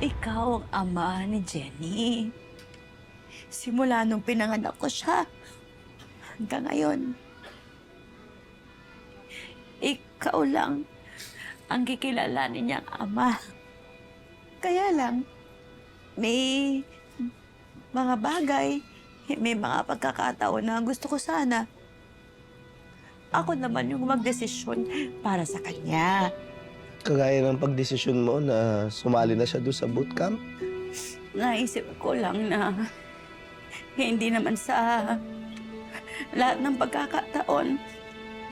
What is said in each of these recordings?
Ikaw ang ama ni Jenny. Simula nung pinanganak ko siya, hanggang ngayon, ikaw lang ang kikilalanin niyang ama. Kaya lang, may mga bagay, may mga pagkakataon na gusto ko sana ako naman yung magdesisyon para sa kanya. Kagaya ng pagdesisyon mo na sumali na siya doon sa bootcamp. Naisip ko lang na hindi naman sa lahat ng pagkakataon,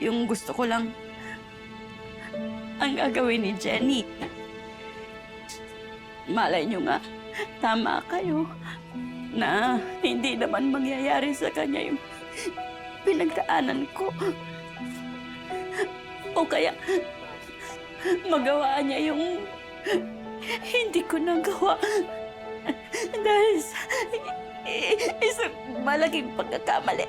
yung gusto ko lang ang gagawin ni Jenny. Malay nyo nga, tama kayo na hindi naman mangyayari sa kanya yung pinagdaanan ko. O kaya magawa niya yung hindi ko nagawa dahil sa isang malaking pagkakamali.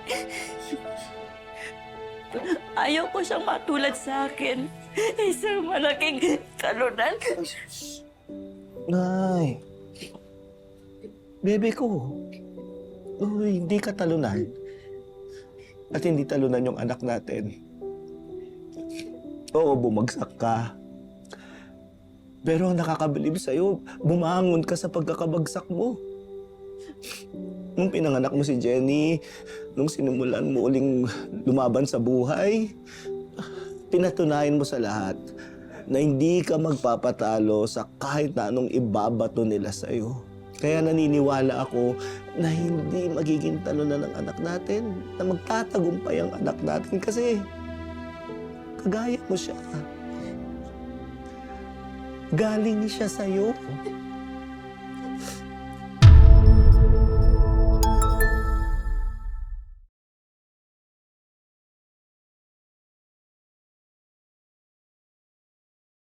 Ayaw ko siyang matulad sa akin. Isang malaking kalunan. Nay, bebe ko. Uy, hindi ka talunan. At hindi talunan yung anak natin. Oo, bumagsak ka. Pero ang nakakabilib sa'yo, bumangon ka sa pagkakabagsak mo. Nung pinanganak mo si Jenny, nung sinimulan mo uling lumaban sa buhay, pinatunayan mo sa lahat na hindi ka magpapatalo sa kahit na anong ibabato nila sa'yo. Kaya naniniwala ako na hindi magiging talunan ng anak natin, na magtatagumpay ang anak natin kasi kagaya mo siya. Galing siya sa'yo.